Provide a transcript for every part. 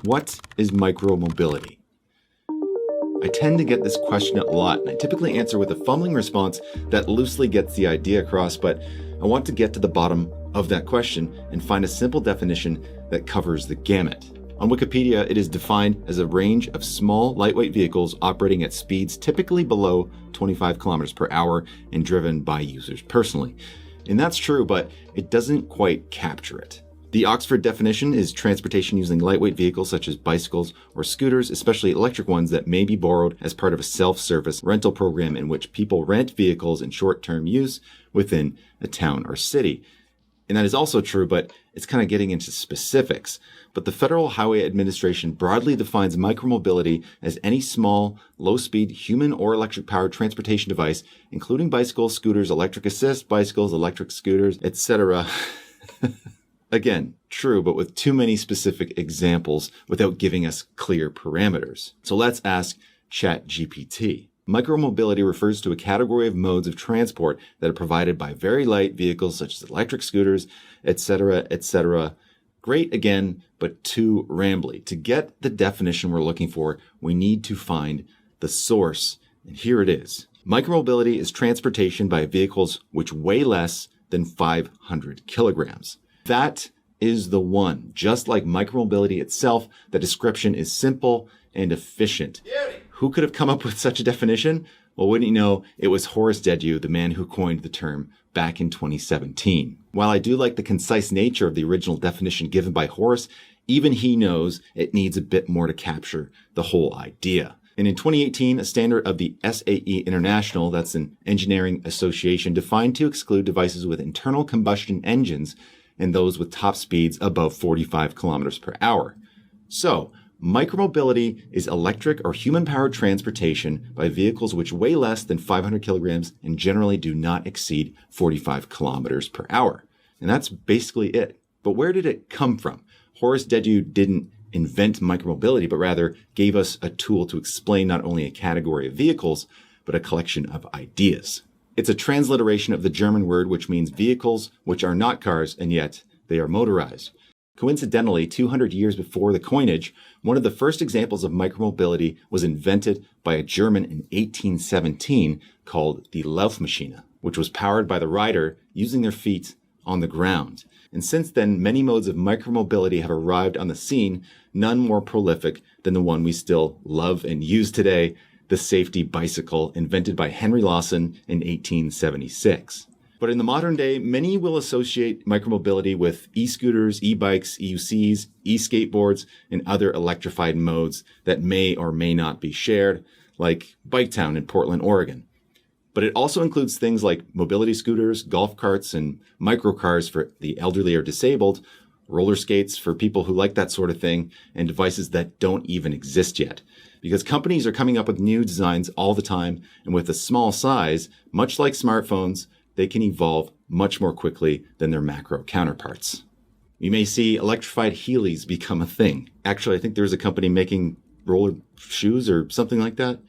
What is micromobility? I tend to get this question a lot, and I typically answer with a fumbling response that loosely gets the idea across, but I want to get to the bottom of that question and find a simple definition that covers the gamut. On Wikipedia, it is defined as a range of small, lightweight vehicles operating at speeds typically below 25 kilometers per hour and driven by users personally. And that's true, but it doesn't quite capture it. The Oxford definition is transportation using lightweight vehicles such as bicycles or scooters, especially electric ones that may be borrowed as part of a self-service rental program in which people rent vehicles in short-term use within a town or city. And that is also true, but it's kind of getting into specifics. But the Federal Highway Administration broadly defines micromobility as any small, low-speed human or electric-powered transportation device, including bicycles, scooters, electric assist bicycles, electric scooters, etc. Again, true, but with too many specific examples without giving us clear parameters. So let's ask ChatGPT. Micromobility refers to a category of modes of transport that are provided by very light vehicles such as electric scooters, etc., etc. Great again, but too rambly. To get the definition we're looking for, we need to find the source, and here it is. Micromobility is transportation by vehicles which weigh less than 500 kilograms. That is the one. Just like micromobility itself, the description is simple and efficient. Who could have come up with such a definition? Well, wouldn't you know, it was Horace Dediu, the man who coined the term back in 2017. While I do like the concise nature of the original definition given by Horace, even he knows it needs a bit more to capture the whole idea. And in 2018, a standard of the SAE International, that's an engineering association, defined to exclude devices with internal combustion engines and those with top speeds above 45 kilometers per hour. So, micromobility is electric or human-powered transportation by vehicles which weigh less than 500 kilograms and generally do not exceed 45 kilometers per hour. And that's basically it. But where did it come from? Horace Dediu didn't invent micromobility, but rather gave us a tool to explain not only a category of vehicles, but a collection of ideas. It's a transliteration of the German word which means vehicles which are not cars, and yet they are motorized. Coincidentally, 200 years before the coinage, one of the first examples of micromobility was invented by a German in 1817 called the Laufmaschine, which was powered by the rider using their feet on the ground. And since then, many modes of micromobility have arrived on the scene, none more prolific than the one we still love and use today, the safety bicycle, invented by Henry Lawson in 1876. But in the modern day, many will associate micromobility with e-scooters, e-bikes, EUCs, e-skateboards, and other electrified modes that may or may not be shared, like Biketown in Portland, Oregon. But it also includes things like mobility scooters, golf carts, and microcars for the elderly or disabled, roller skates for people who like that sort of thing, and devices that don't even exist yet. Because companies are coming up with new designs all the time, and with a small size, much like smartphones, they can evolve much more quickly than their macro counterparts. You may see electrified Heelys become a thing. Actually, I think there's a company making roller shoes or something like that.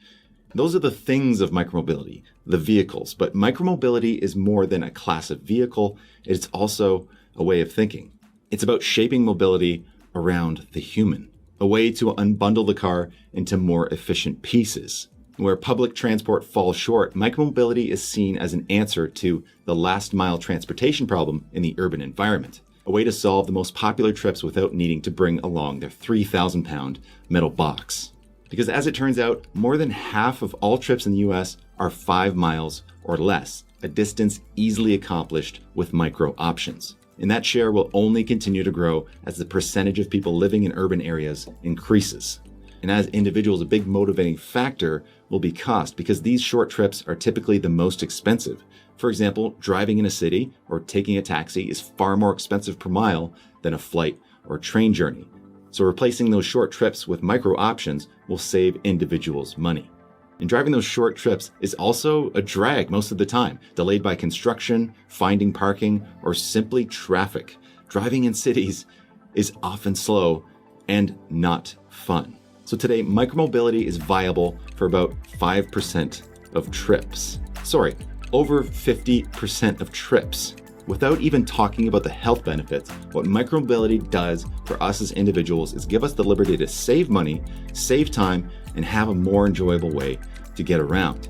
Those are the things of micromobility, the vehicles. But micromobility is more than a class of vehicle. It's also a way of thinking. It's about shaping mobility around the human, a way to unbundle the car into more efficient pieces. Where public transport falls short, micromobility is seen as an answer to the last mile transportation problem in the urban environment, a way to solve the most popular trips without needing to bring along their 3,000-pound metal box. Because as it turns out, more than half of all trips in the US are 5 miles or less, a distance easily accomplished with micro options. And that share will only continue to grow as the percentage of people living in urban areas increases. And as individuals, a big motivating factor will be cost, because these short trips are typically the most expensive. For example, driving in a city or taking a taxi is far more expensive per mile than a flight or train journey. So replacing those short trips with micro options will save individuals money. And driving those short trips is also a drag most of the time, delayed by construction, finding parking, or simply traffic. Driving in cities is often slow and not fun. So today, micromobility is viable for about 5% of trips. Sorry, over 50% of trips. Without even talking about the health benefits, what micromobility does for us as individuals is give us the liberty to save money, save time, and have a more enjoyable way to get around.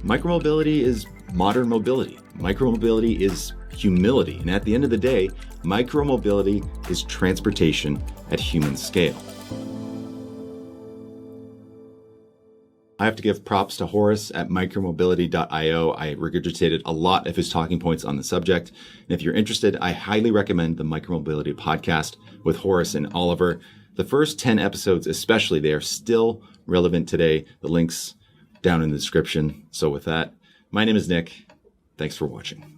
Micromobility is modern mobility. Micromobility is humility. And at the end of the day, micromobility is transportation at human scale. I have to give props to Horace at micromobility.io. I regurgitated a lot of his talking points on the subject. And if you're interested, I highly recommend the Micromobility podcast with Horace and Oliver. The first 10 episodes especially, they are still relevant today. The link's down in the description. So with that, my name is Nick. Thanks for watching.